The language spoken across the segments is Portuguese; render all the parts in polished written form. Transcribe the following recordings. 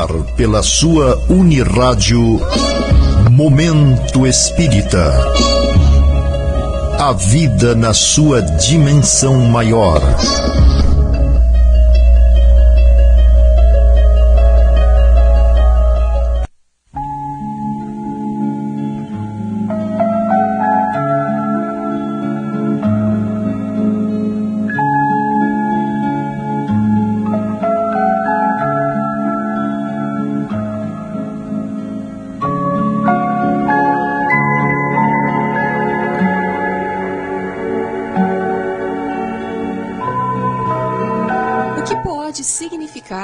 ar, pela sua Unirádio, Momento Espírita. A vida na sua dimensão maior.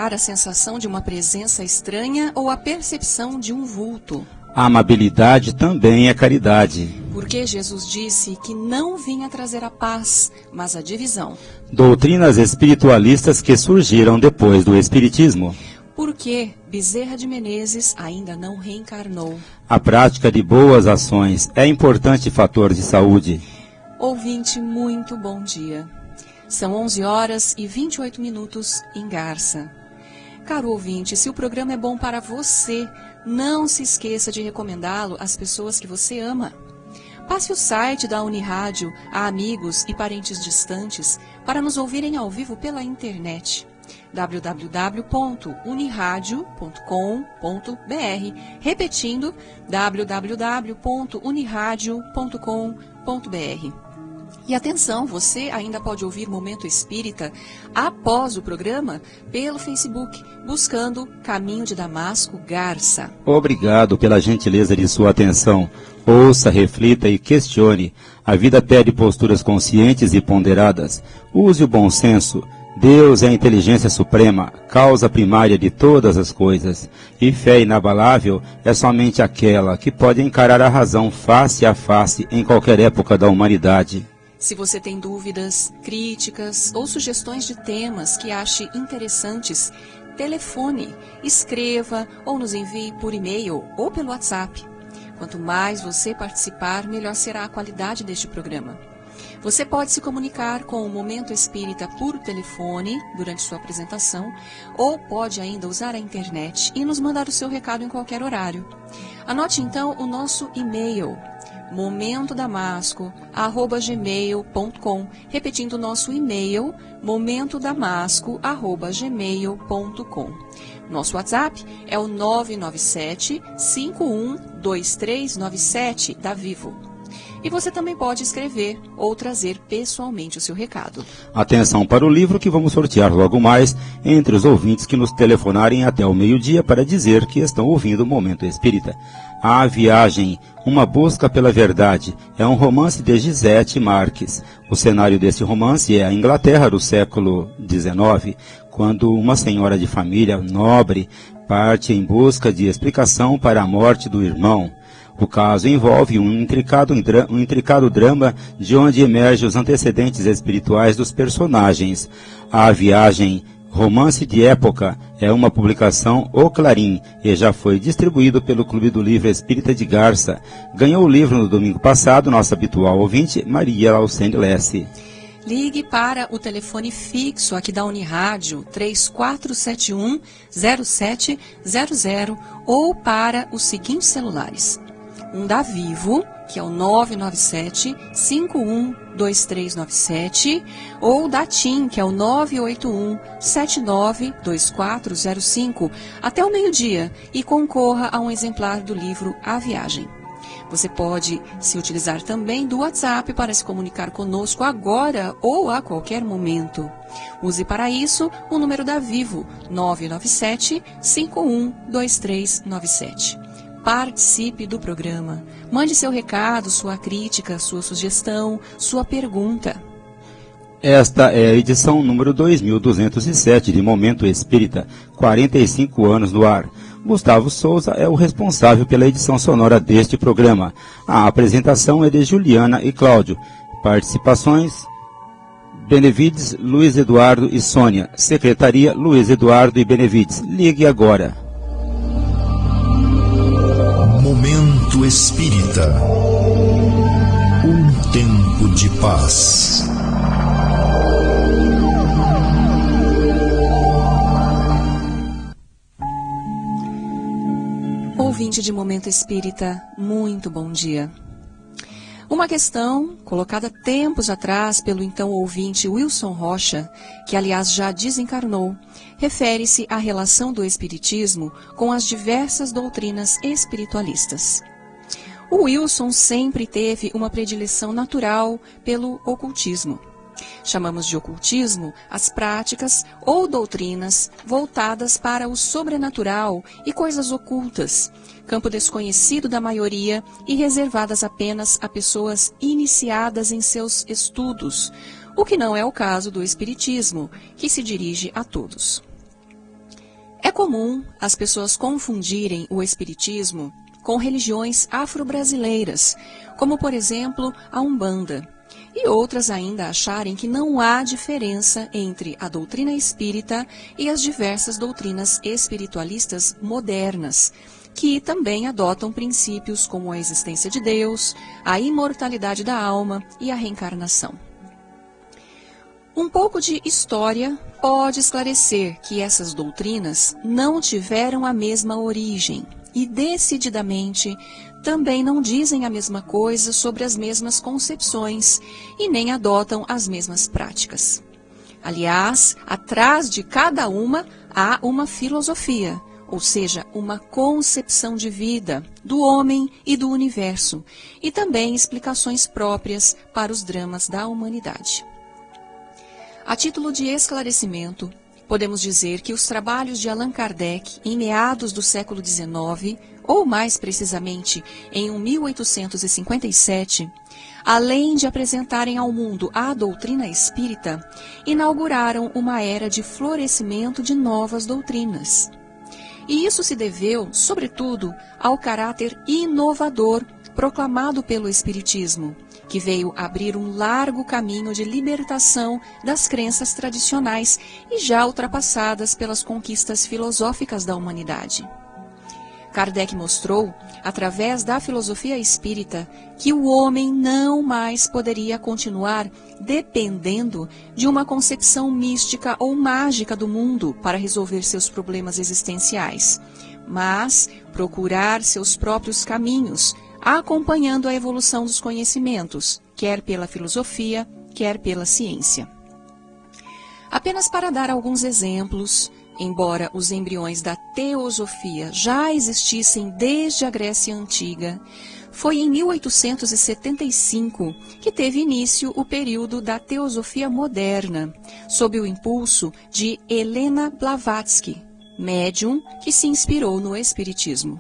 A sensação de uma presença estranha ou a percepção de um vulto. A amabilidade também é caridade. Porque Jesus disse que não vinha trazer a paz, mas a divisão. Doutrinas espiritualistas que surgiram depois do Espiritismo. Porque Bezerra de Menezes ainda não reencarnou. A prática de boas ações é importante fator de saúde. Ouvinte, muito bom dia. São 11h28 em Garça. Caro ouvinte, se o programa é bom para você, não se esqueça de recomendá-lo às pessoas que você ama. Passe o site da Unirádio a amigos e parentes distantes para nos ouvirem ao vivo pela internet. www.uniradio.com.br. Repetindo, www.uniradio.com.br. E atenção, você ainda pode ouvir Momento Espírita após o programa pelo Facebook, buscando Caminho de Damasco, Garça. Obrigado pela gentileza de sua atenção. Ouça, reflita e questione. A vida pede posturas conscientes e ponderadas. Use o bom senso. Deus é a inteligência suprema, causa primária de todas as coisas. E fé inabalável é somente aquela que pode encarar a razão face a face em qualquer época da humanidade. Se você tem dúvidas, críticas ou sugestões de temas que ache interessantes, telefone, escreva ou nos envie por e-mail ou pelo WhatsApp. Quanto mais você participar, melhor será a qualidade deste programa. Você pode se comunicar com o Momento Espírita por telefone durante sua apresentação ou pode ainda usar a internet e nos mandar o seu recado em qualquer horário. Anote então o nosso e-mail, momentodamasco@gmail.com. Repetindo o nosso e-mail, momentodamasco@gmail.com. Nosso WhatsApp é o 997-512397 da Vivo. E você também pode escrever ou trazer pessoalmente o seu recado. Atenção para o livro que vamos sortear logo mais entre os ouvintes que nos telefonarem até o meio-dia para dizer que estão ouvindo o Momento Espírita. A Viagem, uma busca pela verdade, é um romance de Gisette Marques. O cenário desse romance é a Inglaterra do século XIX, quando uma senhora de família nobre parte em busca de explicação para a morte do irmão. O caso envolve um intricado drama de onde emergem os antecedentes espirituais dos personagens. A Viagem, romance de época, é uma publicação O Clarim e já foi distribuído pelo Clube do Livro Espírita de Garça. Ganhou o livro no domingo passado nossa habitual ouvinte, Maria Alcende Lesse. Ligue para o telefone fixo aqui da Unirádio, 3471-0700, ou para os seguintes celulares. Um da Vivo, que é o 997-512397, ou da TIM, que é o 981-792405, até o meio-dia, e concorra a um exemplar do livro A Viagem. Você pode se utilizar também do WhatsApp para se comunicar conosco agora ou a qualquer momento. Use para isso o número da Vivo, 997-512397. Participe do programa. Mande seu recado, sua crítica, sua sugestão, sua pergunta. Esta é a edição número 2207 de Momento Espírita, 45 anos no ar. Gustavo Souza é o responsável pela edição sonora deste programa. A apresentação é de Juliana e Cláudio. Participações: Benevides, Luiz Eduardo e Sônia. Secretaria: Luiz Eduardo e Benevides. Ligue agora. Momento Espírita. Um tempo de paz. Ouvinte de Momento Espírita, muito bom dia. Uma questão colocada tempos atrás pelo então ouvinte Wilson Rocha, que aliás já desencarnou, refere-se à relação do Espiritismo com as diversas doutrinas espiritualistas. O Wilson sempre teve uma predileção natural pelo ocultismo. Chamamos de ocultismo as práticas ou doutrinas voltadas para o sobrenatural e coisas ocultas, campo desconhecido da maioria e reservadas apenas a pessoas iniciadas em seus estudos, o que não é o caso do Espiritismo, que se dirige a todos. É comum as pessoas confundirem o Espiritismo com religiões afro-brasileiras, como por exemplo a Umbanda, e outras ainda acharem que não há diferença entre a doutrina espírita e as diversas doutrinas espiritualistas modernas, que também adotam princípios como a existência de Deus, a imortalidade da alma e a reencarnação. Um pouco de história pode esclarecer que essas doutrinas não tiveram a mesma origem e, decididamente, também não dizem a mesma coisa sobre as mesmas concepções e nem adotam as mesmas práticas. Aliás, atrás de cada uma há uma filosofia, ou seja, uma concepção de vida, do homem e do universo, e também explicações próprias para os dramas da humanidade. A título de esclarecimento, podemos dizer que os trabalhos de Allan Kardec, em meados do século XIX, ou mais precisamente em 1857, além de apresentarem ao mundo a doutrina espírita, inauguraram uma era de florescimento de novas doutrinas. E isso se deveu, sobretudo, ao caráter inovador proclamado pelo Espiritismo, que veio abrir um largo caminho de libertação das crenças tradicionais e já ultrapassadas pelas conquistas filosóficas da humanidade. Kardec mostrou, através da filosofia espírita, que o homem não mais poderia continuar dependendo de uma concepção mística ou mágica do mundo para resolver seus problemas existenciais, mas procurar seus próprios caminhos, acompanhando a evolução dos conhecimentos, quer pela filosofia, quer pela ciência. Apenas para dar alguns exemplos, embora os embriões da teosofia já existissem desde a Grécia Antiga, foi em 1875 que teve início o período da teosofia moderna, sob o impulso de Helena Blavatsky, médium que se inspirou no Espiritismo.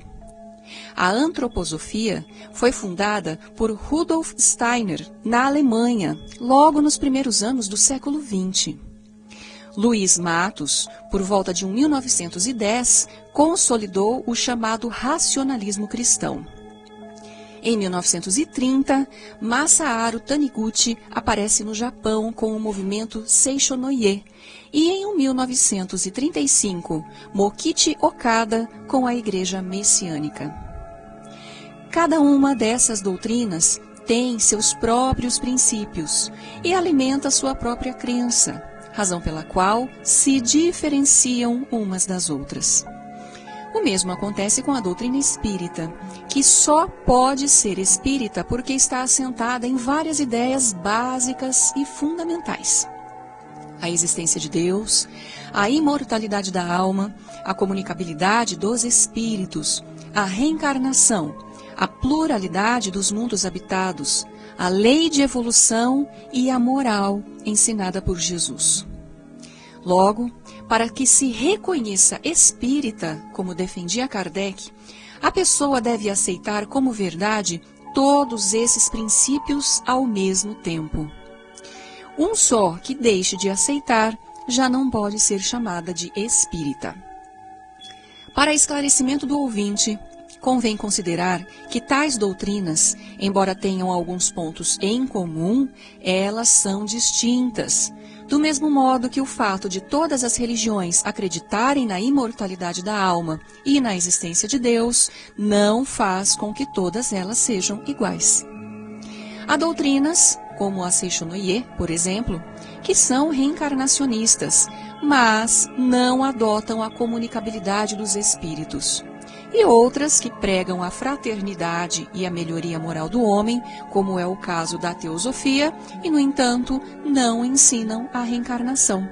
A antroposofia foi fundada por Rudolf Steiner, na Alemanha, logo nos primeiros anos do século XX. Luís Matos, por volta de 1910, consolidou o chamado racionalismo cristão. Em 1930, Masaharu Taniguchi aparece no Japão com o movimento Seishonoye, e em 1935, Mokichi Okada com a Igreja Messiânica. Cada uma dessas doutrinas tem seus próprios princípios e alimenta sua própria crença, razão pela qual se diferenciam umas das outras. O mesmo acontece com a doutrina espírita, que só pode ser espírita porque está assentada em várias ideias básicas e fundamentais. A existência de Deus, a imortalidade da alma, a comunicabilidade dos espíritos, a reencarnação, a pluralidade dos mundos habitados, a lei de evolução e a moral ensinada por Jesus. Logo, para que se reconheça espírita, como defendia Kardec, a pessoa deve aceitar como verdade todos esses princípios ao mesmo tempo. Um só que deixe de aceitar já não pode ser chamada de espírita. Para esclarecimento do ouvinte, convém considerar que tais doutrinas, embora tenham alguns pontos em comum, elas são distintas. Do mesmo modo que o fato de todas as religiões acreditarem na imortalidade da alma e na existência de Deus, não faz com que todas elas sejam iguais. Há doutrinas, como a Seishonoye, por exemplo, que são reencarnacionistas, mas não adotam a comunicabilidade dos espíritos. e outras que pregam a fraternidade e a melhoria moral do homem, como é o caso da teosofia, e, no entanto, não ensinam a reencarnação.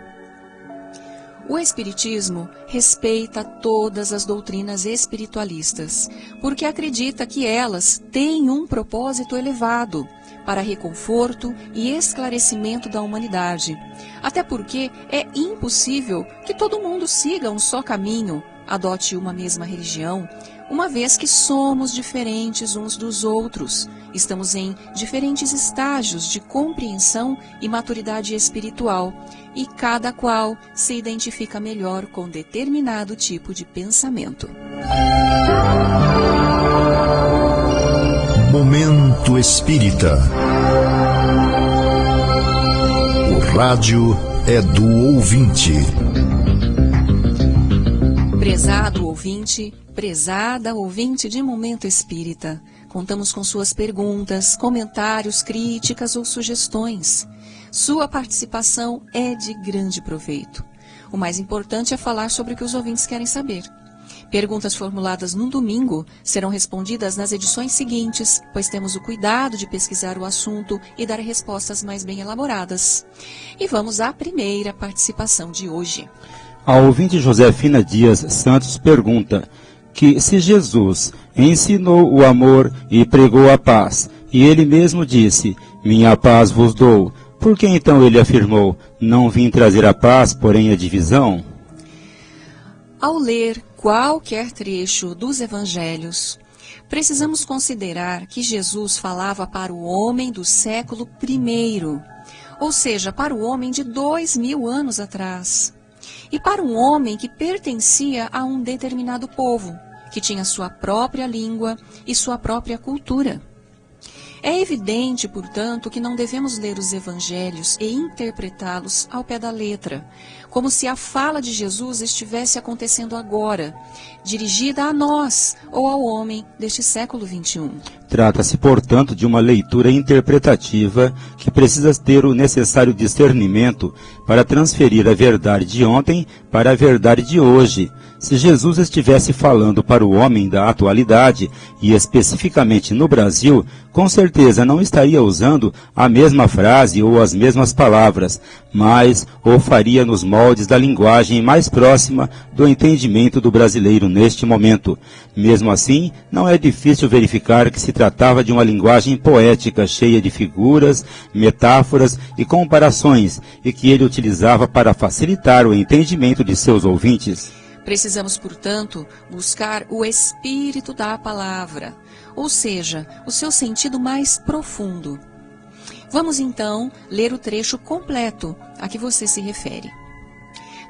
O Espiritismo respeita todas as doutrinas espiritualistas, porque acredita que elas têm um propósito elevado para reconforto e esclarecimento da humanidade. Até porque é impossível que todo mundo siga um só caminho, adote uma mesma religião, uma vez que somos diferentes uns dos outros. Estamos em diferentes estágios de compreensão e maturidade espiritual, e cada qual se identifica melhor com determinado tipo de pensamento. Momento Espírita. O rádio é do ouvinte. Prezado ouvinte, prezada ouvinte de Momento Espírita, contamos com suas perguntas, comentários, críticas ou sugestões. Sua participação é de grande proveito. O mais importante é falar sobre o que os ouvintes querem saber. Perguntas formuladas num domingo serão respondidas nas edições seguintes, pois temos o cuidado de pesquisar o assunto e dar respostas mais bem elaboradas. E vamos à primeira participação de hoje. A ouvinte Josefina Dias Santos pergunta que se Jesus ensinou o amor e pregou a paz, e ele mesmo disse, minha paz vos dou, por que então ele afirmou, não vim trazer a paz, porém a divisão? Ao ler qualquer trecho dos evangelhos, precisamos considerar que Jesus falava para o homem do século I, ou seja, para o homem de 2000 anos atrás. E para um homem que pertencia a um determinado povo, que tinha sua própria língua e sua própria cultura. É evidente, portanto, que não devemos ler os evangelhos e interpretá-los ao pé da letra, como se a fala de Jesus estivesse acontecendo agora, dirigida a nós ou ao homem deste século XXI. Trata-se, portanto, de uma leitura interpretativa que precisa ter o necessário discernimento para transferir a verdade de ontem para a verdade de hoje. Se Jesus estivesse falando para o homem da atualidade, e especificamente no Brasil, com certeza não estaria usando a mesma frase ou as mesmas palavras, mas o faria nos moldes da linguagem mais próxima do entendimento do brasileiro neste momento. Mesmo assim, não é difícil verificar que se tratava de uma linguagem poética cheia de figuras, metáforas e comparações, e que ele utilizava para facilitar o entendimento de seus ouvintes. Precisamos, portanto, buscar o espírito da palavra, ou seja, o seu sentido mais profundo. Vamos então ler o trecho completo a que você se refere.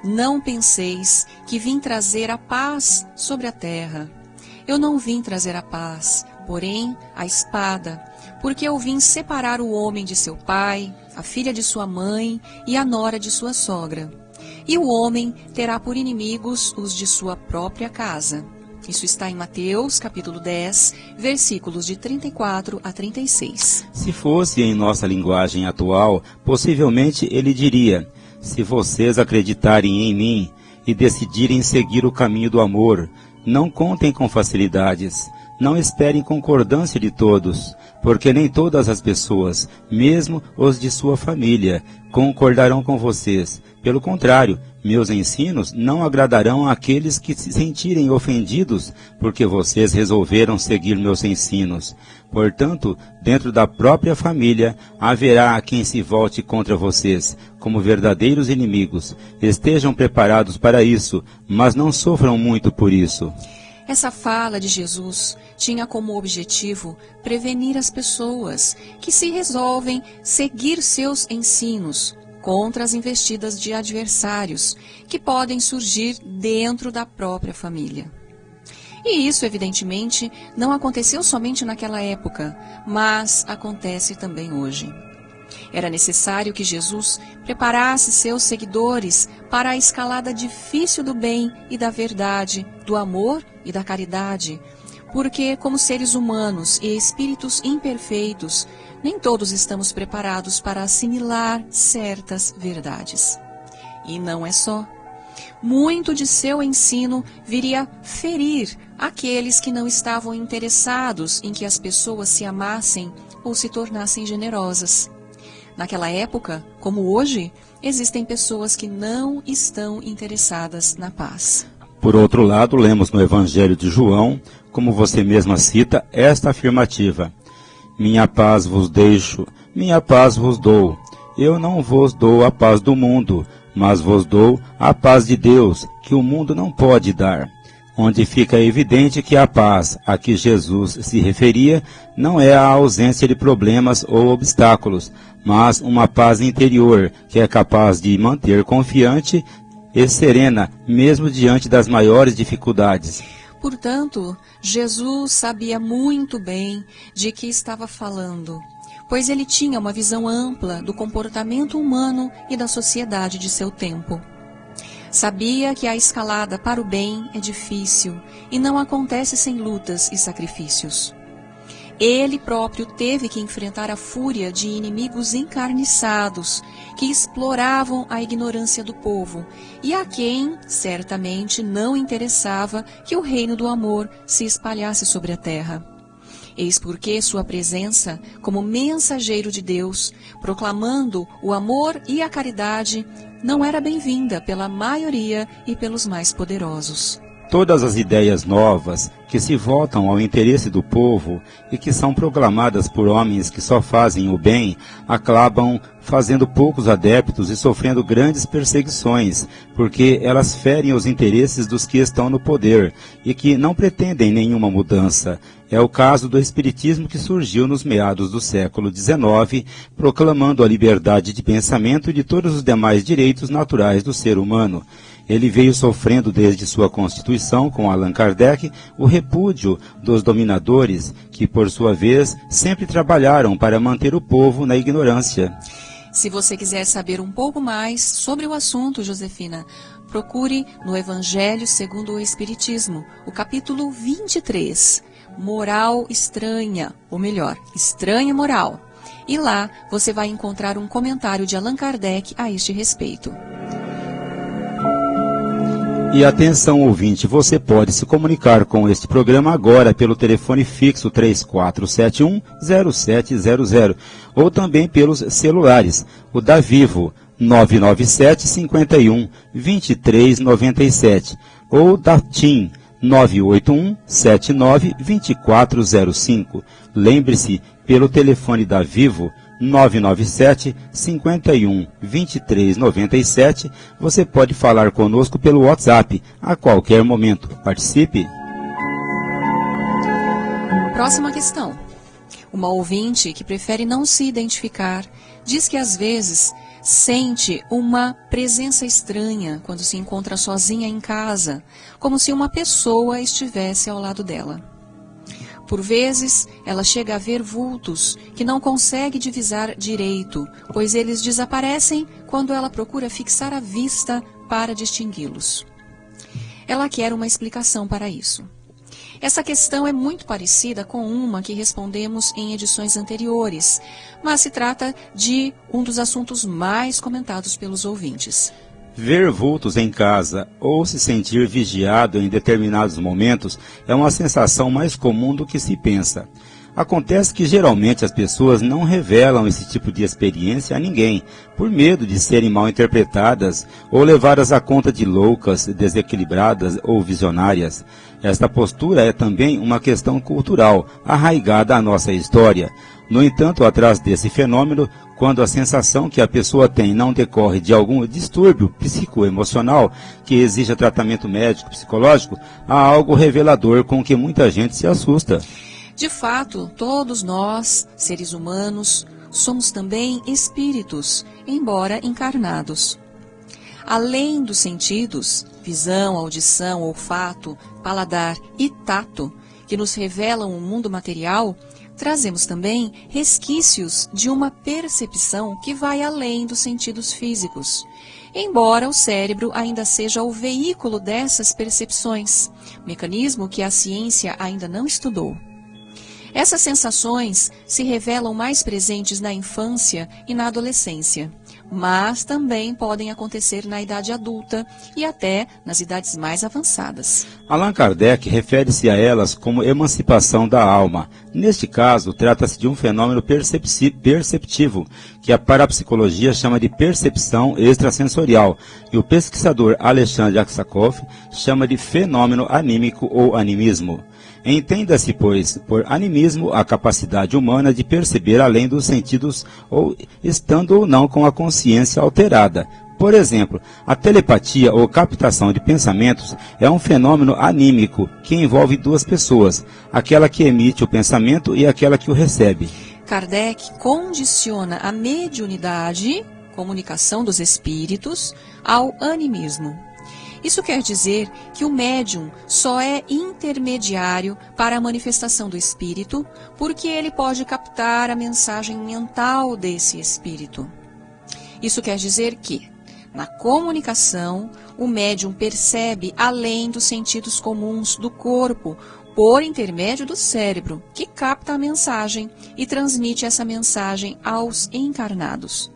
Não penseis que vim trazer a paz sobre a terra. Eu não vim trazer a paz, porém a espada, porque eu vim separar o homem de seu pai, a filha de sua mãe e a nora de sua sogra. E o homem terá por inimigos os de sua própria casa. Isso está em Mateus, capítulo 10, versículos de 34 a 36. Se fosse em nossa linguagem atual, possivelmente ele diria, se vocês acreditarem em mim e decidirem seguir o caminho do amor, não contem com facilidades. Não esperem concordância de todos, porque nem todas as pessoas, mesmo os de sua família, concordarão com vocês. Pelo contrário, meus ensinos não agradarão àqueles que se sentirem ofendidos, porque vocês resolveram seguir meus ensinos. Portanto, dentro da própria família, haverá quem se volte contra vocês, como verdadeiros inimigos. Estejam preparados para isso, mas não sofram muito por isso. Essa fala de Jesus tinha como objetivo prevenir as pessoas que se resolvem seguir seus ensinos contra as investidas de adversários que podem surgir dentro da própria família. E isso, evidentemente, não aconteceu somente naquela época, mas acontece também hoje. Era necessário que Jesus preparasse seus seguidores para a escalada difícil do bem e da verdade, do amor e da caridade, porque, como seres humanos e espíritos imperfeitos, nem todos estamos preparados para assimilar certas verdades. E não é só. Muito de seu ensino viria ferir aqueles que não estavam interessados em que as pessoas se amassem ou se tornassem generosas. Naquela época, como hoje, existem pessoas que não estão interessadas na paz. Por outro lado, lemos no Evangelho de João, como você mesma cita, esta afirmativa: minha paz vos deixo, minha paz vos dou. Eu não vos dou a paz do mundo, mas vos dou a paz de Deus, que o mundo não pode dar. Onde fica evidente que a paz a que Jesus se referia não é a ausência de problemas ou obstáculos, mas uma paz interior que é capaz de manter confiante e serena, mesmo diante das maiores dificuldades. Portanto, Jesus sabia muito bem de que estava falando, pois ele tinha uma visão ampla do comportamento humano e da sociedade de seu tempo. Sabia que a escalada para o bem é difícil e não acontece sem lutas e sacrifícios. Ele próprio teve que enfrentar a fúria de inimigos encarniçados que exploravam a ignorância do povo e a quem, certamente, não interessava que o reino do amor se espalhasse sobre a terra. Eis porque sua presença, como mensageiro de Deus, proclamando o amor e a caridade, não era bem-vinda pela maioria e pelos mais poderosos. Todas as ideias novas que se voltam ao interesse do povo e que são proclamadas por homens que só fazem o bem, acabam fazendo poucos adeptos e sofrendo grandes perseguições, porque elas ferem os interesses dos que estão no poder e que não pretendem nenhuma mudança. É o caso do Espiritismo, que surgiu nos meados do século XIX, proclamando a liberdade de pensamento e de todos os demais direitos naturais do ser humano. Ele veio sofrendo desde sua constituição, com Allan Kardec, o repúdio dos dominadores, que, por sua vez, sempre trabalharam para manter o povo na ignorância. Se você quiser saber um pouco mais sobre o assunto, Josefina, procure no Evangelho segundo o Espiritismo, o capítulo 23, Moral Estranha, ou melhor, Estranha Moral. E lá você vai encontrar um comentário de Allan Kardec a este respeito. E atenção, ouvinte, você pode se comunicar com este programa agora pelo telefone fixo 3471-0700 ou também pelos celulares, o da Vivo 997-51-2397 ou da TIM 981-79-2405. Lembre-se, pelo telefone da Vivo 997-51-2397, você pode falar conosco pelo WhatsApp a qualquer momento. Participe! Próxima questão. Uma ouvinte que prefere não se identificar diz que às vezes sente uma presença estranha quando se encontra sozinha em casa, como se uma pessoa estivesse ao lado dela. Por vezes, ela chega a ver vultos que não consegue divisar direito, pois eles desaparecem quando ela procura fixar a vista para distingui-los. Ela quer uma explicação para isso. Essa questão é muito parecida com uma que respondemos em edições anteriores, mas se trata de um dos assuntos mais comentados pelos ouvintes. Ver vultos em casa ou se sentir vigiado em determinados momentos é uma sensação mais comum do que se pensa. Acontece que geralmente as pessoas não revelam esse tipo de experiência a ninguém, por medo de serem mal interpretadas ou levadas à conta de loucas, desequilibradas ou visionárias. Esta postura é também uma questão cultural, arraigada à nossa história. No entanto, atrás desse fenômeno, quando a sensação que a pessoa tem não decorre de algum distúrbio psicoemocional que exija tratamento médico, psicológico, há algo revelador com que muita gente se assusta. De fato, todos nós, seres humanos, somos também espíritos, embora encarnados. Além dos sentidos, visão, audição, olfato, paladar e tato, que nos revelam o mundo material, trazemos também resquícios de uma percepção que vai além dos sentidos físicos, embora o cérebro ainda seja o veículo dessas percepções, mecanismo que a ciência ainda não estudou. Essas sensações se revelam mais presentes na infância e na adolescência, mas também podem acontecer na idade adulta e até nas idades mais avançadas. Allan Kardec refere-se a elas como emancipação da alma. Neste caso, trata-se de um fenômeno perceptivo, que a parapsicologia chama de percepção extrasensorial, e o pesquisador Alexandre Aksakov chama de fenômeno anímico ou animismo. Entenda-se, pois, por animismo a capacidade humana de perceber além dos sentidos, ou estando ou não com a consciência alterada. Por exemplo, a telepatia ou captação de pensamentos é um fenômeno anímico que envolve duas pessoas, aquela que emite o pensamento e aquela que o recebe. Kardec condiciona a mediunidade, comunicação dos espíritos, ao animismo. Isso quer dizer que o médium só é intermediário para a manifestação do espírito, porque ele pode captar a mensagem mental desse espírito. Isso quer dizer que, na comunicação, o médium percebe além dos sentidos comuns do corpo, por intermédio do cérebro, que capta a mensagem e transmite essa mensagem aos encarnados.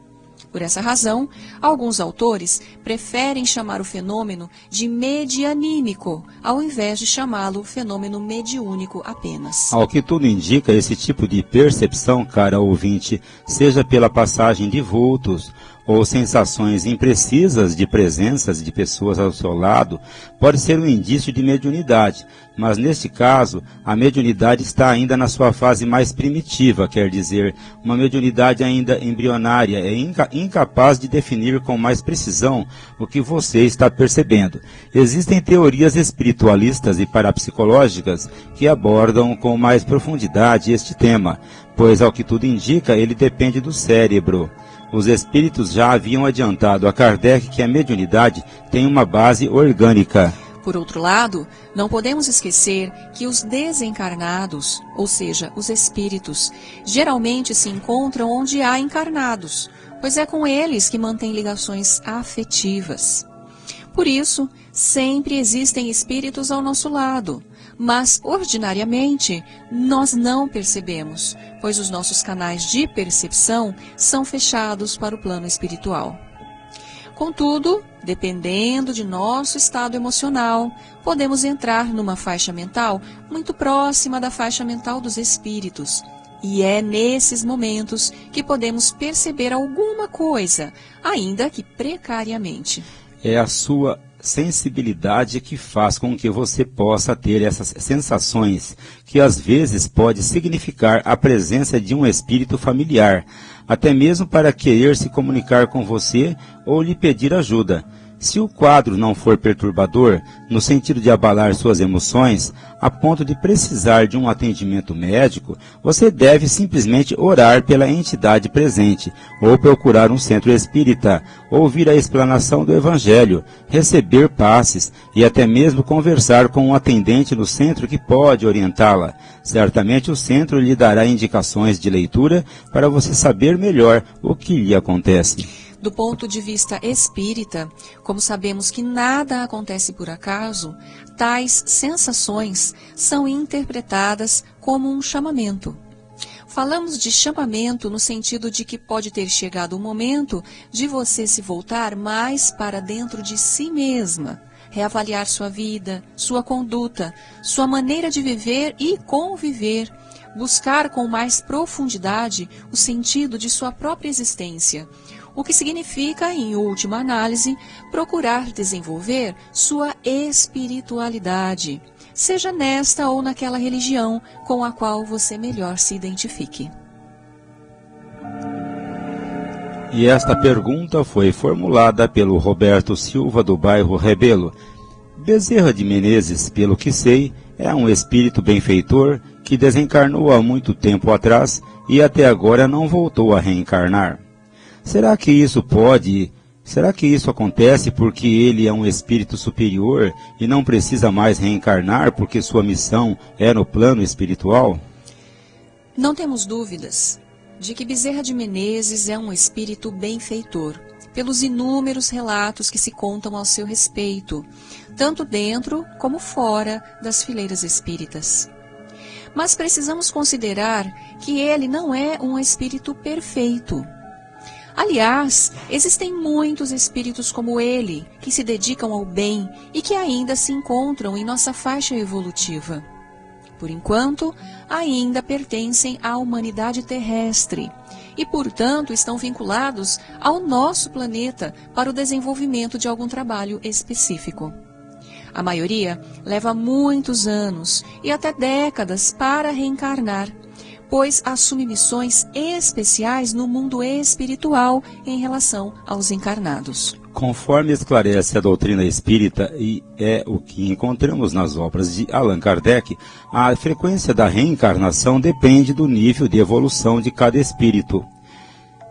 Por essa razão, alguns autores preferem chamar o fenômeno de medianímico, ao invés de chamá-lo fenômeno mediúnico apenas. Ao que tudo indica, esse tipo de percepção, cara ouvinte, seja pela passagem de vultos ou sensações imprecisas de presenças de pessoas ao seu lado, pode ser um indício de mediunidade, mas neste caso, a mediunidade está ainda na sua fase mais primitiva, quer dizer, uma mediunidade ainda embrionária, é incapaz de definir com mais precisão o que você está percebendo. Existem teorias espiritualistas e parapsicológicas que abordam com mais profundidade este tema, pois, ao que tudo indica, ele depende do cérebro. Os espíritos já haviam adiantado a Kardec que a mediunidade tem uma base orgânica. Por outro lado, não podemos esquecer que os desencarnados, ou seja, os espíritos, geralmente se encontram onde há encarnados, pois é com eles que mantêm ligações afetivas. Por isso, sempre existem espíritos ao nosso lado, mas, ordinariamente, nós não percebemos, pois os nossos canais de percepção são fechados para o plano espiritual. Contudo, dependendo de nosso estado emocional, podemos entrar numa faixa mental muito próxima da faixa mental dos espíritos, e é nesses momentos que podemos perceber alguma coisa, ainda que precariamente. É a sua sensibilidade que faz com que você possa ter essas sensações, que às vezes pode significar a presença de um espírito familiar, até mesmo para querer se comunicar com você ou lhe pedir ajuda. Se o quadro não for perturbador, no sentido de abalar suas emoções, a ponto de precisar de um atendimento médico, você deve simplesmente orar pela entidade presente, ou procurar um centro espírita, ouvir a explanação do Evangelho, receber passes e até mesmo conversar com um atendente no centro que pode orientá-la. Certamente o centro lhe dará indicações de leitura para você saber melhor o que lhe acontece. Do ponto de vista espírita, como sabemos que nada acontece por acaso, tais sensações são interpretadas como um chamamento. Falamos de chamamento no sentido de que pode ter chegado o momento de você se voltar mais para dentro de si mesma, reavaliar sua vida, sua conduta, sua maneira de viver e conviver, buscar com mais profundidade o sentido de sua própria existência, o que significa, em última análise, procurar desenvolver sua espiritualidade, seja nesta ou naquela religião com a qual você melhor se identifique. E esta pergunta foi formulada pelo Roberto Silva, do bairro Rebelo. Bezerra de Menezes, pelo que sei, é um espírito benfeitor que desencarnou há muito tempo atrás e até agora não voltou a reencarnar. Será que isso acontece porque ele é um espírito superior e não precisa mais reencarnar porque sua missão é no plano espiritual? Não temos dúvidas de que Bezerra de Menezes é um espírito benfeitor, pelos inúmeros relatos que se contam ao seu respeito, tanto dentro como fora das fileiras espíritas. mas precisamos considerar que ele não é um espírito perfeito. Aliás, existem muitos espíritos como ele, que se dedicam ao bem e que ainda se encontram em nossa faixa evolutiva. Por enquanto, ainda pertencem à humanidade terrestre e, portanto, estão vinculados ao nosso planeta para o desenvolvimento de algum trabalho específico. A maioria leva muitos anos e até décadas para reencarnar, pois assume missões especiais no mundo espiritual em relação aos encarnados. Conforme esclarece a doutrina espírita, e é o que encontramos nas obras de Allan Kardec, a frequência da reencarnação depende do nível de evolução de cada espírito.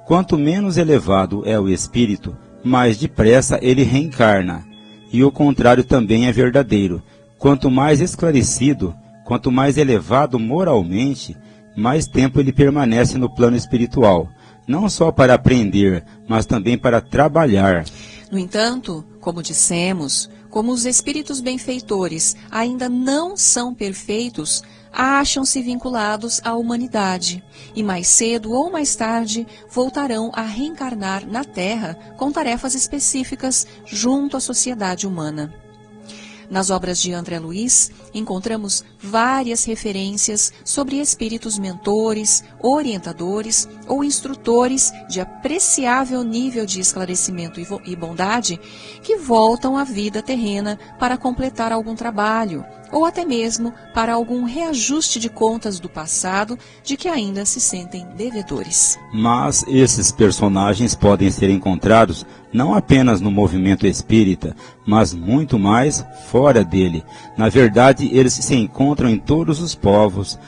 Quanto menos elevado é o espírito, mais depressa ele reencarna. E o contrário também é verdadeiro. Quanto mais esclarecido, quanto mais elevado moralmente, mais tempo ele permanece no plano espiritual, não só para aprender, mas também para trabalhar. No entanto, como dissemos, como os espíritos benfeitores ainda não são perfeitos, acham-se vinculados à humanidade e mais cedo ou mais tarde voltarão a reencarnar na Terra com tarefas específicas junto à sociedade humana. Nas obras de André Luiz, encontramos várias referências sobre espíritos mentores, orientadores ou instrutores de apreciável nível de esclarecimento e bondade que voltam à vida terrena para completar algum trabalho ou até mesmo para algum reajuste de contas do passado de que ainda se sentem devedores. Mas esses personagens podem ser encontrados não apenas no movimento espírita, mas muito mais fora dele. Na verdade, eles se encontram em todos os povos,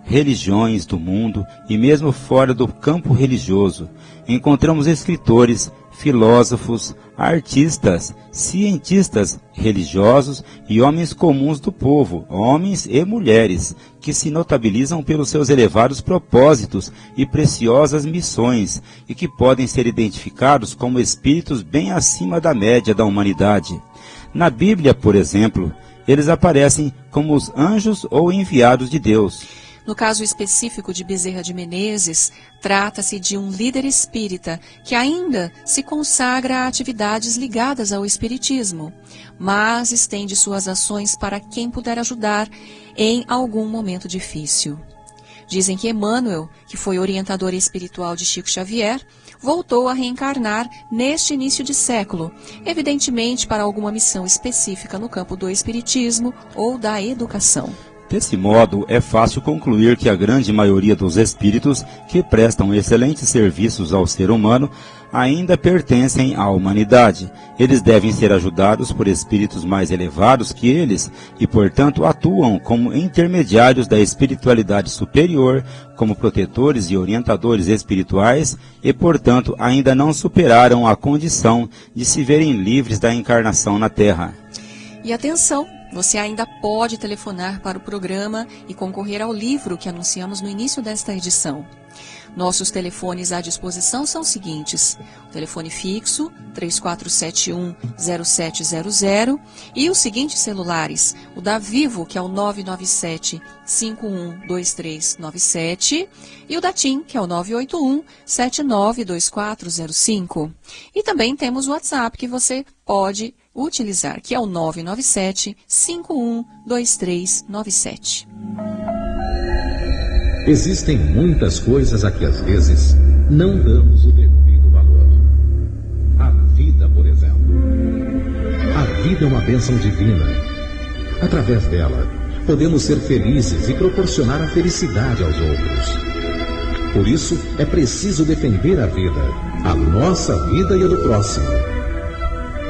religiões do mundo e mesmo fora do campo religioso. Encontramos escritores, filósofos, artistas, cientistas religiosos e homens comuns do povo, homens e mulheres, que se notabilizam pelos seus elevados propósitos e preciosas missões e que podem ser identificados como espíritos bem acima da média da humanidade. Na Bíblia, por exemplo, eles aparecem como os anjos ou enviados de Deus. No caso específico de Bezerra de Menezes, trata-se de um líder espírita que ainda se consagra a atividades ligadas ao espiritismo, mas estende suas ações para quem puder ajudar em algum momento difícil. Dizem que Emmanuel, que foi orientador espiritual de Chico Xavier, voltou a reencarnar neste início de século, evidentemente para alguma missão específica no campo do espiritismo ou da educação. Desse modo, é fácil concluir que a grande maioria dos espíritos que prestam excelentes serviços ao ser humano ainda pertencem à humanidade. Eles devem ser ajudados por espíritos mais elevados que eles e, portanto, atuam como intermediários da espiritualidade superior, como protetores e orientadores espirituais e, portanto, ainda não superaram a condição de se verem livres da encarnação na Terra. E atenção! Você ainda pode telefonar para o programa e concorrer ao livro que anunciamos no início desta edição. Nossos telefones à disposição são os seguintes: o telefone fixo 3471-0700 e os seguintes celulares: o da Vivo, que é o 997-512397, e o da TIM, que é o 981-792405. E também temos o WhatsApp que você pode utilizar, que é o 997-512397. Existem muitas coisas a que às vezes não damos o devido valor. A vida, por exemplo. A vida é uma bênção divina. Através dela, podemos ser felizes e proporcionar a felicidade aos outros. Por isso, é preciso defender a vida, a nossa vida e a do próximo.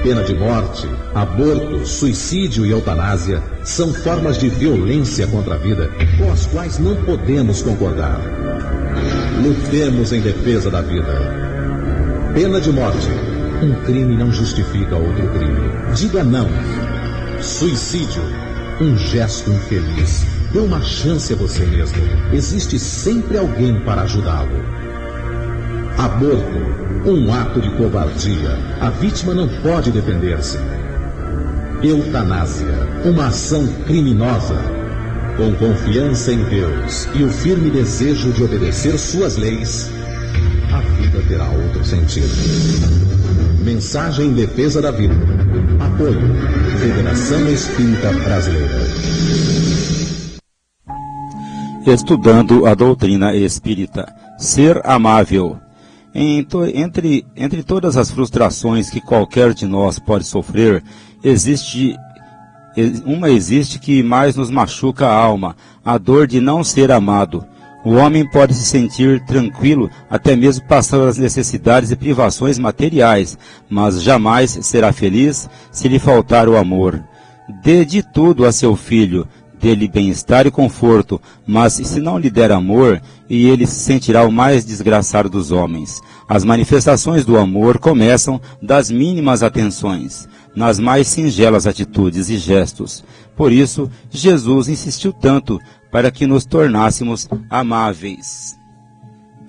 Pena de morte, aborto, suicídio e eutanásia são formas de violência contra a vida com as quais não podemos concordar. Lutemos em defesa da vida. Pena de morte. Um crime não justifica outro crime. Diga não. Suicídio. Um gesto infeliz. Dê uma chance a você mesmo. Existe sempre alguém para ajudá-lo. Aborto. Um ato de covardia. A vítima não pode defender-se. Eutanásia. Uma ação criminosa. Com confiança em Deus e o firme desejo de obedecer suas leis, a vida terá outro sentido. Mensagem em defesa da vida. Apoio Federação Espírita Brasileira. Estudando a doutrina espírita. Ser amável. Entre todas as frustrações que qualquer de nós pode sofrer, existe que mais nos machuca a alma, a dor de não ser amado. O homem pode se sentir tranquilo, até mesmo passando as necessidades e privações materiais, mas jamais será feliz se lhe faltar o amor. Dê de tudo a seu filho, dê-lhe bem-estar e conforto, mas se não lhe der amor, e ele se sentirá o mais desgraçado dos homens. As manifestações do amor começam das mínimas atenções, nas mais singelas atitudes e gestos. Por isso, Jesus insistiu tanto para que nos tornássemos amáveis.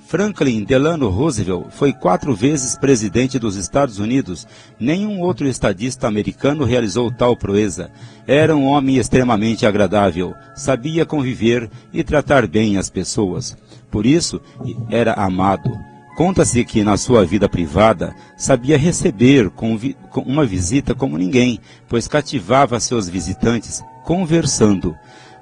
Franklin Delano Roosevelt foi 4 vezes presidente dos Estados Unidos. Nenhum outro estadista americano realizou tal proeza. Era um homem extremamente agradável, sabia conviver e tratar bem as pessoas. Por isso, era amado. Conta-se que na sua vida privada, sabia receber com uma visita como ninguém, pois cativava seus visitantes conversando.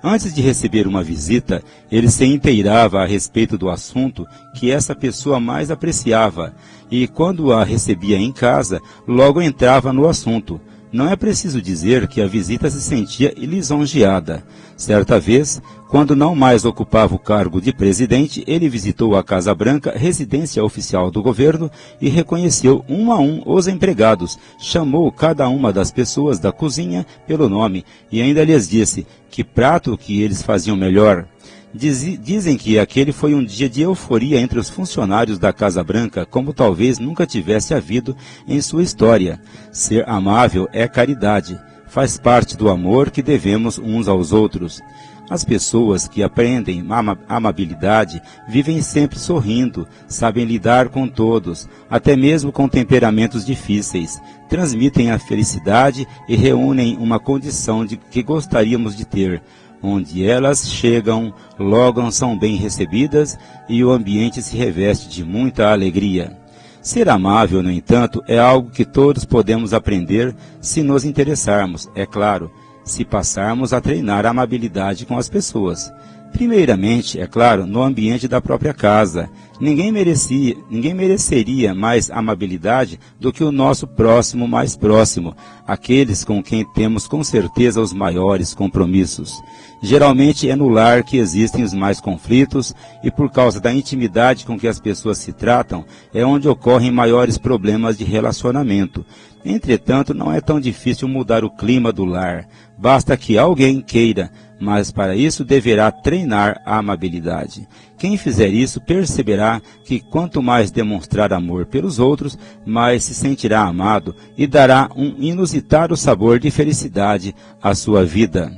Antes de receber uma visita, ele se inteirava a respeito do assunto que essa pessoa mais apreciava, e quando a recebia em casa, logo entrava no assunto. Não é preciso dizer que a visita se sentia lisonjeada. Certa vez, quando não mais ocupava o cargo de presidente, ele visitou a Casa Branca, residência oficial do governo, e reconheceu um a um os empregados, chamou cada uma das pessoas da cozinha pelo nome e ainda lhes disse que prato que eles faziam melhor. Dizem que aquele foi um dia de euforia entre os funcionários da Casa Branca, como talvez nunca tivesse havido em sua história. Ser amável é caridade, faz parte do amor que devemos uns aos outros. As pessoas que aprendem amabilidade vivem sempre sorrindo, sabem lidar com todos, até mesmo com temperamentos difíceis, transmitem a felicidade e reúnem uma condição que gostaríamos de ter. Onde elas chegam, logo são bem recebidas e o ambiente se reveste de muita alegria. Ser amável, no entanto, é algo que todos podemos aprender se nos interessarmos, é claro, se passarmos a treinar a amabilidade com as pessoas. Primeiramente, é claro, no ambiente da própria casa. Ninguém mereceria mais amabilidade do que o nosso próximo mais próximo, aqueles com quem temos com certeza os maiores compromissos. Geralmente é no lar que existem os mais conflitos e por causa da intimidade com que as pessoas se tratam, é onde ocorrem maiores problemas de relacionamento. Entretanto, não é tão difícil mudar o clima do lar. Basta que alguém queira, mas para isso deverá treinar a amabilidade. Quem fizer isso perceberá que quanto mais demonstrar amor pelos outros, mais se sentirá amado e dará um inusitado sabor de felicidade à sua vida.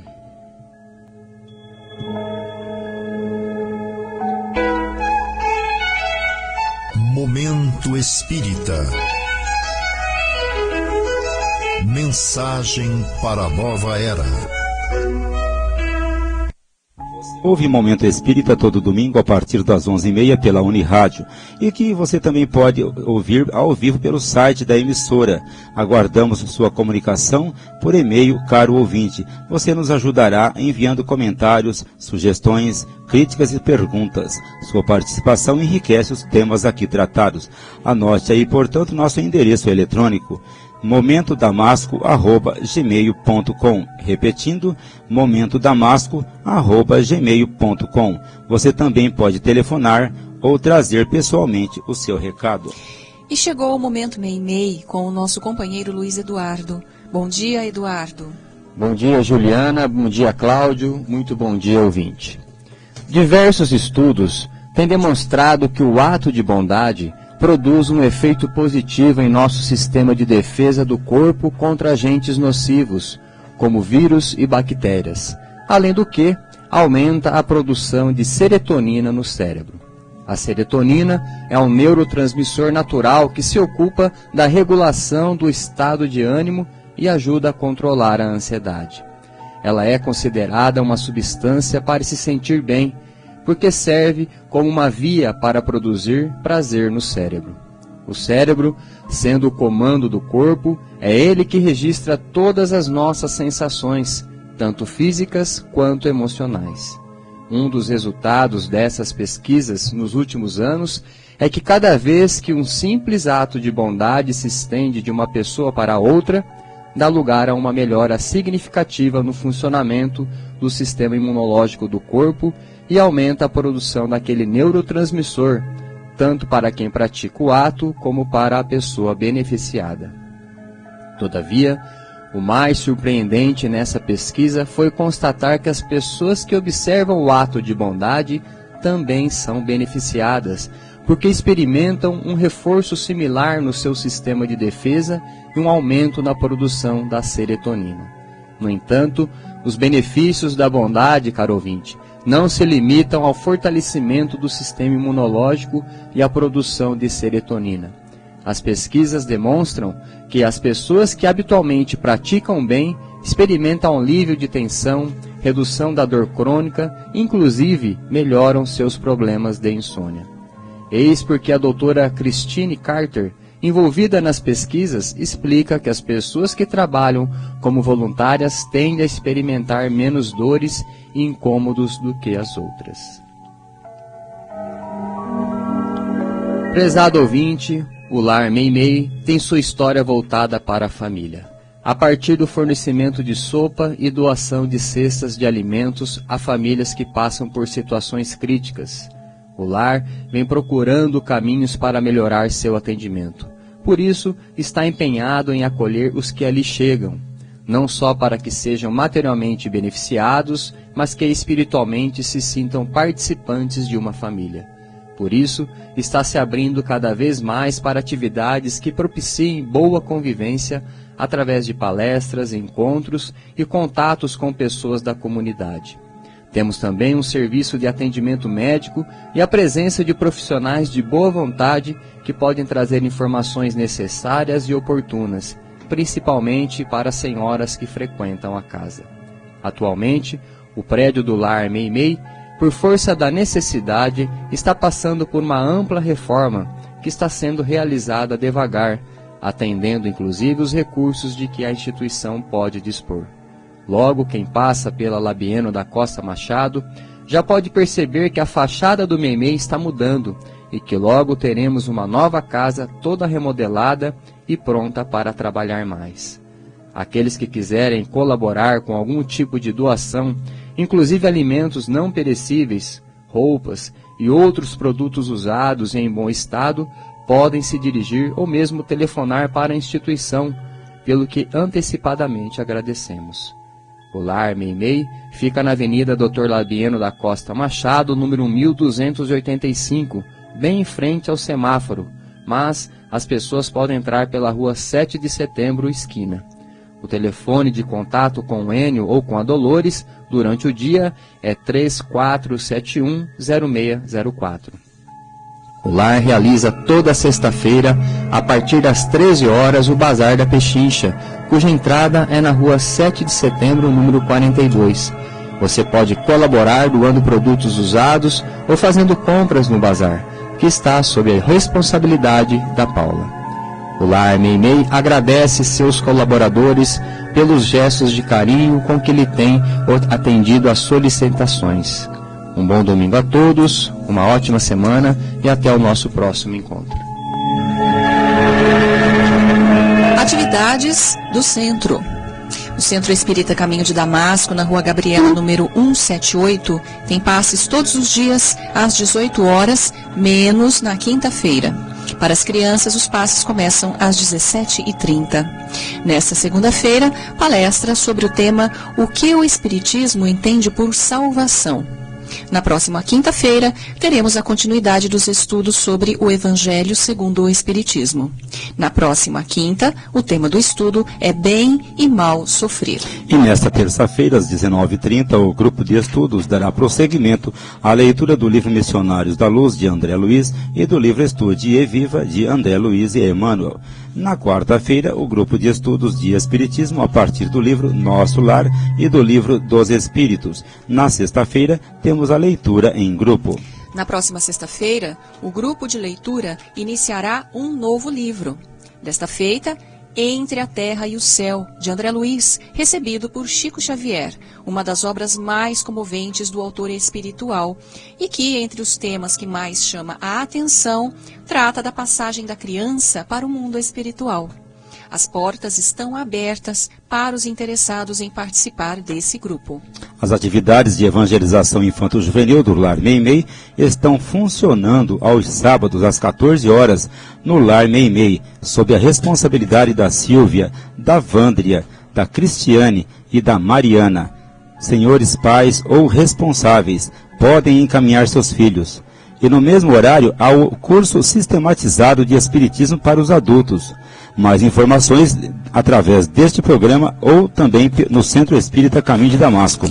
Momento Espírita. Mensagem para a nova era. Ouve Momento Espírita todo domingo a partir das 11h30 pela Unirádio e que você também pode ouvir ao vivo pelo site da emissora. Aguardamos sua comunicação por e-mail, caro ouvinte. Você nos ajudará enviando comentários, sugestões, críticas e perguntas. Sua participação enriquece os temas aqui tratados. Anote aí, portanto, nosso endereço eletrônico: momentodamasco@gmail.com. Repetindo, momentodamasco@gmail.com. Você também pode telefonar ou trazer pessoalmente o seu recado. E chegou o Momento Meimei com o nosso companheiro Luiz Eduardo. Bom dia, Eduardo. Bom dia, Juliana. Bom dia, Cláudio. Muito bom dia, ouvinte. Diversos estudos têm demonstrado que o ato de bondade produz um efeito positivo em nosso sistema de defesa do corpo contra agentes nocivos, como vírus e bactérias, além do que aumenta a produção de serotonina no cérebro. A serotonina é um neurotransmissor natural que se ocupa da regulação do estado de ânimo e ajuda a controlar a ansiedade. ela é considerada uma substância para se sentir bem, porque serve como uma via para produzir prazer no cérebro. O cérebro, sendo o comando do corpo, é ele que registra todas as nossas sensações, tanto físicas quanto emocionais. Um dos resultados dessas pesquisas nos últimos anos é que cada vez que um simples ato de bondade se estende de uma pessoa para outra, dá lugar a uma melhora significativa no funcionamento do sistema imunológico do corpo e aumenta a produção daquele neurotransmissor, tanto para quem pratica o ato como para a pessoa beneficiada. Todavia, o mais surpreendente nessa pesquisa foi constatar que as pessoas que observam o ato de bondade também são beneficiadas, porque experimentam um reforço similar no seu sistema de defesa e um aumento na produção da serotonina. No entanto, os benefícios da bondade, caro ouvinte, não se limitam ao fortalecimento do sistema imunológico e à produção de serotonina. As pesquisas demonstram que as pessoas que habitualmente praticam o bem experimentam alívio de tensão, redução da dor crônica, inclusive melhoram seus problemas de insônia. Eis porque a doutora Christine Carter, envolvida nas pesquisas, explica que as pessoas que trabalham como voluntárias tendem a experimentar menos dores e incômodos do que as outras. Prezado ouvinte, o Lar Meimei tem sua história voltada para a família, a partir do fornecimento de sopa e doação de cestas de alimentos a famílias que passam por situações críticas. O lar vem procurando caminhos para melhorar seu atendimento. Por isso, está empenhado em acolher os que ali chegam, não só para que sejam materialmente beneficiados, mas que espiritualmente se sintam participantes de uma família. Por isso, está se abrindo cada vez mais para atividades que propiciem boa convivência através de palestras, encontros e contatos com pessoas da comunidade. Temos também um serviço de atendimento médico e a presença de profissionais de boa vontade que podem trazer informações necessárias e oportunas, principalmente para as senhoras que frequentam a casa. Atualmente, o prédio do Lar Meimei, por força da necessidade, está passando por uma ampla reforma que está sendo realizada devagar, atendendo inclusive os recursos de que a instituição pode dispor. Logo, quem passa pela Labieno da Costa Machado já pode perceber que a fachada do Meimei está mudando e que logo teremos uma nova casa toda remodelada e pronta para trabalhar mais. Aqueles que quiserem colaborar com algum tipo de doação, inclusive alimentos não perecíveis, roupas e outros produtos usados em bom estado, podem se dirigir ou mesmo telefonar para a instituição, pelo que antecipadamente agradecemos. O Lar Meimei fica na Avenida Dr. Labieno da Costa Machado, número 1285, bem em frente ao semáforo, mas as pessoas podem entrar pela rua 7 de setembro, esquina. O telefone de contato com o Enio ou com a Dolores durante o dia é 3471-0604. O lar realiza toda sexta-feira, a partir das 13 horas, o Bazar da Pechincha, cuja entrada é na rua 7 de setembro, número 42. Você pode colaborar doando produtos usados ou fazendo compras no bazar, que está sob a responsabilidade da Paula. O Lar Meimei agradece seus colaboradores pelos gestos de carinho com que lhe tem atendido às solicitações. Um bom domingo a todos, uma ótima semana e até o nosso próximo encontro. Atividades do Centro. O Centro Espírita Caminho de Damasco, na Rua Gabriela, número 178, tem passes todos os dias às 18 horas, menos na quinta-feira. Para as crianças, os passes começam às 17h30. Nesta segunda-feira, palestra sobre o tema O que o Espiritismo entende por salvação. Na próxima quinta-feira, teremos a continuidade dos estudos sobre o Evangelho segundo o Espiritismo. Na próxima quinta, o tema do estudo é Bem e Mal Sofrer. E nesta terça-feira, às 19h30, o grupo de estudos dará prosseguimento à leitura do livro Missionários da Luz, de André Luiz, e do livro Estude e Viva, de André Luiz e Emmanuel. Na quarta-feira, o grupo de estudos de Espiritismo, a partir do livro Nosso Lar e do livro dos Espíritos. Na sexta-feira, temos a leitura em grupo. Na próxima sexta-feira, o grupo de leitura iniciará um novo livro. Desta feita, Entre a Terra e o Céu, de André Luiz, recebido por Chico Xavier, uma das obras mais comoventes do autor espiritual, e que, entre os temas que mais chama a atenção, trata da passagem da criança para o mundo espiritual. As portas estão abertas para os interessados em participar desse grupo. As atividades de evangelização infanto-juvenil do Lar Meimei estão funcionando aos sábados às 14 horas no Lar Meimei, sob a responsabilidade da Silvia, da Vândria, da Cristiane e da Mariana. Senhores pais ou responsáveis podem encaminhar seus filhos. E no mesmo horário há o curso sistematizado de Espiritismo para os adultos. Mais informações através deste programa ou também no Centro Espírita Caminho de Damasco.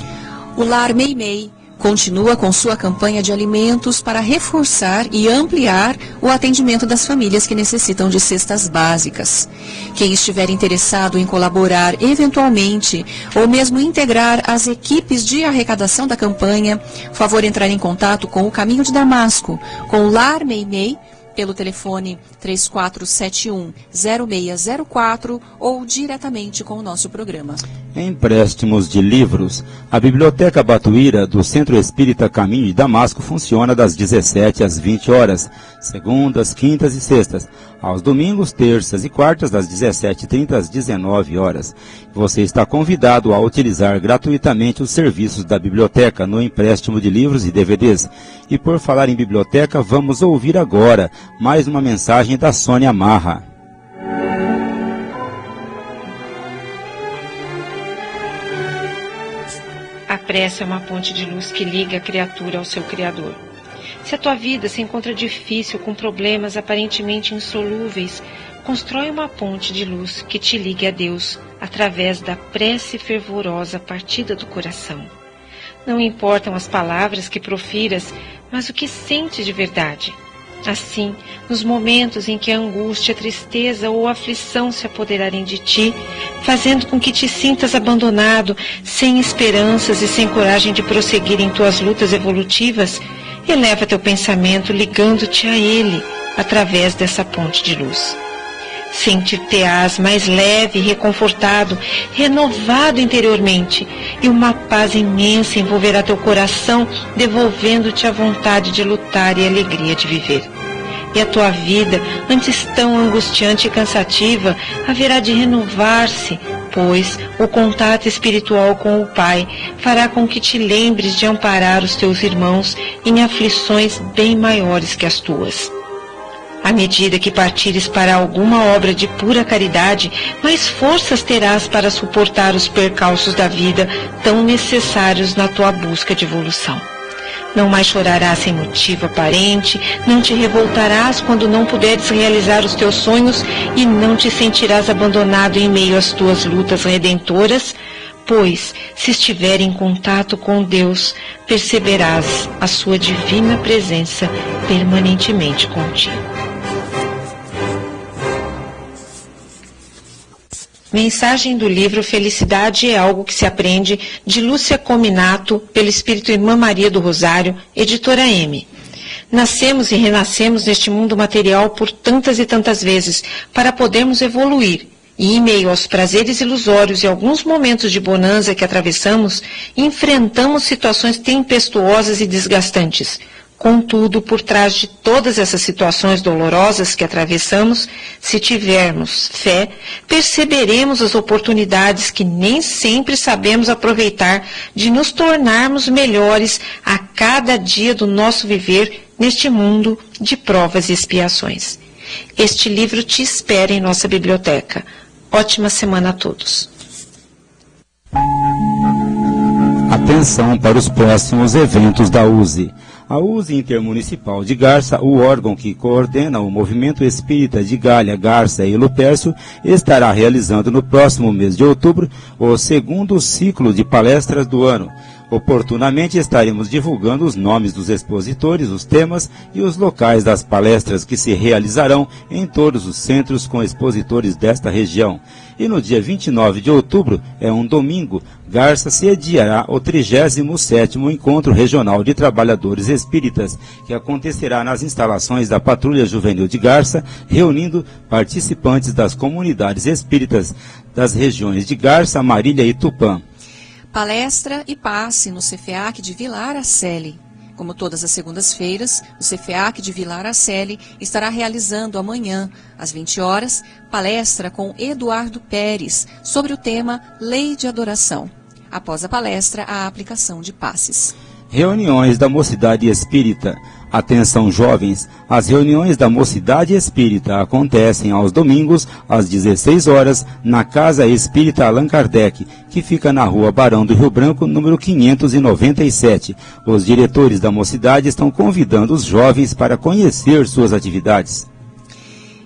O Lar Meimei continua com sua campanha de alimentos para reforçar e ampliar o atendimento das famílias que necessitam de cestas básicas. Quem estiver interessado em colaborar eventualmente ou mesmo integrar as equipes de arrecadação da campanha, favor entrar em contato com o Caminho de Damasco, com o Lar Meimei, pelo telefone 3471-0604 ou diretamente com o nosso programa. Empréstimos de livros. A Biblioteca Batuíra do Centro Espírita Caminho de Damasco funciona das 17 às 20 horas, segundas, quintas e sextas. Aos domingos, terças e quartas, das 17h30 às 19 horas. Você está convidado a utilizar gratuitamente os serviços da biblioteca no empréstimo de livros e DVDs. E por falar em biblioteca, vamos ouvir agora mais uma mensagem da Sônia Marra. A prece é uma ponte de luz que liga a criatura ao seu Criador. Se a tua vida se encontra difícil, com problemas aparentemente insolúveis, constrói uma ponte de luz que te ligue a Deus através da prece fervorosa partida do coração. Não importam as palavras que profiras, mas o que sentes de verdade. Assim, nos momentos em que a angústia, a tristeza ou a aflição se apoderarem de ti, fazendo com que te sintas abandonado, sem esperanças e sem coragem de prosseguir em tuas lutas evolutivas, eleva teu pensamento ligando-te a Ele através dessa ponte de luz. Sentir-te-ás mais leve, reconfortado, renovado interiormente, e uma paz imensa envolverá teu coração, devolvendo-te a vontade de lutar e a alegria de viver. E a tua vida, antes tão angustiante e cansativa, haverá de renovar-se, pois o contato espiritual com o Pai fará com que te lembres de amparar os teus irmãos em aflições bem maiores que as tuas. À medida que partires para alguma obra de pura caridade, mais forças terás para suportar os percalços da vida tão necessários na tua busca de evolução. Não mais chorarás sem motivo aparente, não te revoltarás quando não puderes realizar os teus sonhos e não te sentirás abandonado em meio às tuas lutas redentoras, pois, se estiver em contato com Deus, perceberás a sua divina presença permanentemente contigo. Mensagem do livro Felicidade é Algo que se Aprende, de Lúcia Cominato, pelo Espírito Irmã Maria do Rosário, editora M. Nascemos e renascemos neste mundo material por tantas e tantas vezes, para podermos evoluir. E em meio aos prazeres ilusórios e alguns momentos de bonança que atravessamos, enfrentamos situações tempestuosas e desgastantes. Contudo, por trás de todas essas situações dolorosas que atravessamos, se tivermos fé, perceberemos as oportunidades que nem sempre sabemos aproveitar de nos tornarmos melhores a cada dia do nosso viver neste mundo de provas e expiações. Este livro te espera em nossa biblioteca. Ótima semana a todos. Atenção para os próximos eventos da USE. A USE Intermunicipal de Garça, o órgão que coordena o movimento espírita de Galha, Garça e Lupércio, estará realizando no próximo mês de outubro o segundo ciclo de palestras do ano. Oportunamente estaremos divulgando os nomes dos expositores, os temas e os locais das palestras que se realizarão em todos os centros com expositores desta região. E no dia 29 de outubro, é um domingo, Garça sediará o 37º Encontro Regional de Trabalhadores Espíritas, que acontecerá nas instalações da Patrulha Juvenil de Garça, reunindo participantes das comunidades espíritas das regiões de Garça, Marília e Tupã. Palestra e passe no CFEAC de Vilar Arcelli. Como todas as segundas-feiras, o CFEAC de Vilar Arcelli estará realizando amanhã, às 20 horas, palestra com Eduardo Pérez sobre o tema Lei de Adoração. Após a palestra, a aplicação de passes. Reuniões da Mocidade Espírita. Atenção, jovens, as reuniões da Mocidade Espírita acontecem aos domingos, às 16 horas, na Casa Espírita Allan Kardec, que fica na Rua Barão do Rio Branco, número 597. Os diretores da Mocidade estão convidando os jovens para conhecer suas atividades.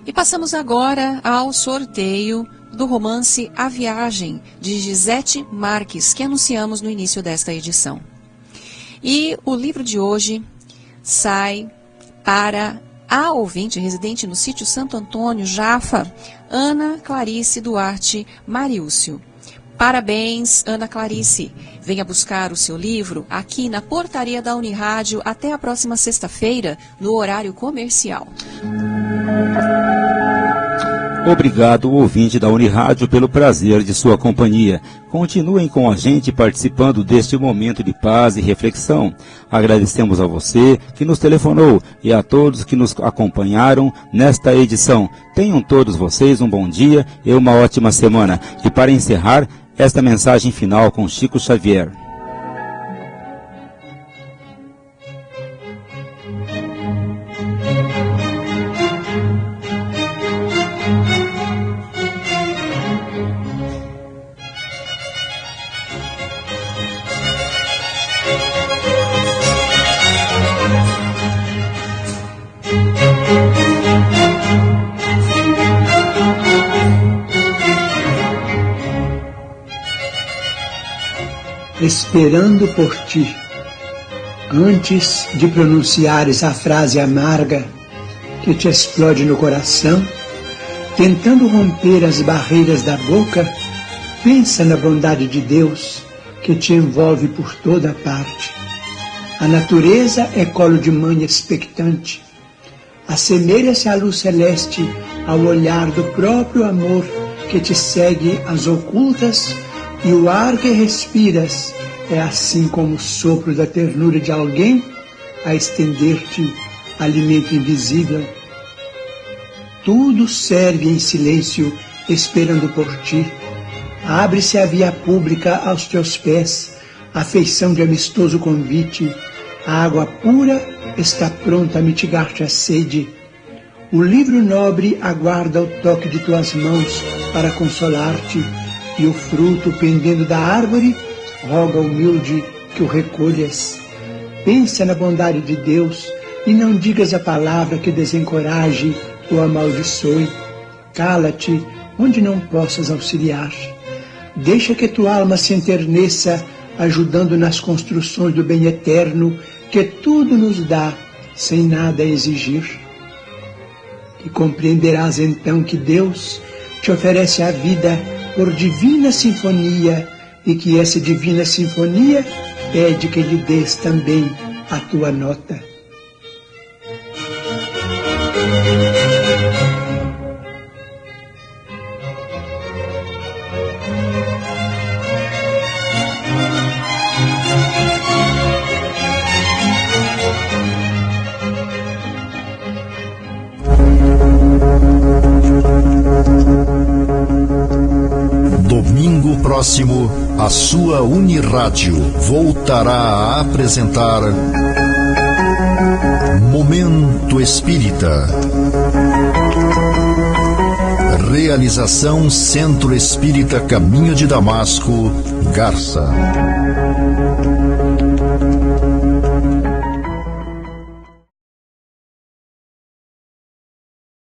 E passamos agora ao sorteio do romance A Viagem, de Gisete Marques, que anunciamos no início desta edição. E o livro de hoje sai para a ouvinte residente no sítio Santo Antônio, Jafa, Ana Clarice Duarte Mariúcio. Parabéns, Ana Clarice. Venha buscar o seu livro aqui na portaria da Unirádio até a próxima sexta-feira, no horário comercial. Obrigado, ouvinte da Unirádio, pelo prazer de sua companhia. Continuem com a gente participando deste momento de paz e reflexão. Agradecemos a você que nos telefonou e a todos que nos acompanharam nesta edição. Tenham todos vocês um bom dia e uma ótima semana. E para encerrar, esta mensagem final com Chico Xavier. Esperando por ti. Antes de pronunciares a frase amarga que te explode no coração, tentando romper as barreiras da boca, pensa na bondade de Deus que te envolve por toda parte. A natureza é colo de mãe expectante. Assemelha-se à luz celeste ao olhar do próprio amor que te segue às ocultas, e o ar que respiras é assim como o sopro da ternura de alguém a estender-te alimento invisível. Tudo serve em silêncio, esperando por ti. Abre-se a via pública aos teus pés, a feição de amistoso convite. A água pura está pronta a mitigar-te a sede. O livro nobre aguarda o toque de tuas mãos para consolar-te, e o fruto pendendo da árvore roga humilde que o recolhas. Pensa na bondade de Deus e não digas a palavra que desencoraje ou amaldiçoe. Cala-te onde não possas auxiliar. Deixa que tua alma se enterneça, ajudando nas construções do bem eterno que tudo nos dá, sem nada exigir. E compreenderás então que Deus te oferece a vida por divina sinfonia, e que essa divina sinfonia pede que lhe des também a tua nota. Domingo próximo, a sua Unirádio voltará a apresentar Momento Espírita. Realização Centro Espírita Caminho de Damasco, Garça.